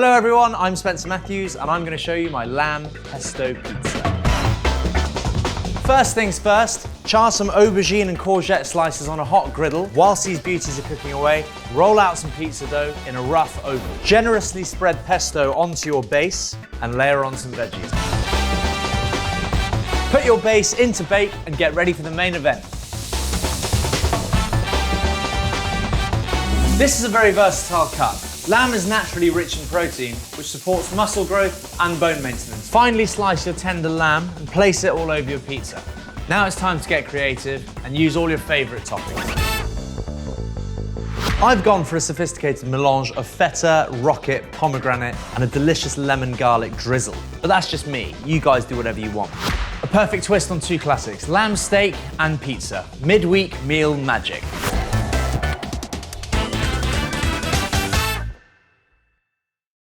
Hello everyone, I'm Spencer Matthews and I'm going to show you my lamb pesto pizza. First things first, char some aubergine and courgette slices on a hot griddle. Whilst these beauties are cooking away, roll out some pizza dough in a rough oval. Generously spread pesto onto your base and layer on some veggies. Put your base into bake and get ready for the main event. This is a very versatile cut. Lamb is naturally rich in protein, which supports muscle growth and bone maintenance. Finely slice your tender lamb and place it all over your pizza. Now it's time to get creative and use all your favourite toppings. I've gone for a sophisticated melange of feta, rocket, pomegranate and a delicious lemon garlic drizzle. But that's just me. You guys do whatever you want. A perfect twist on two classics, lamb steak and pizza. Midweek meal magic.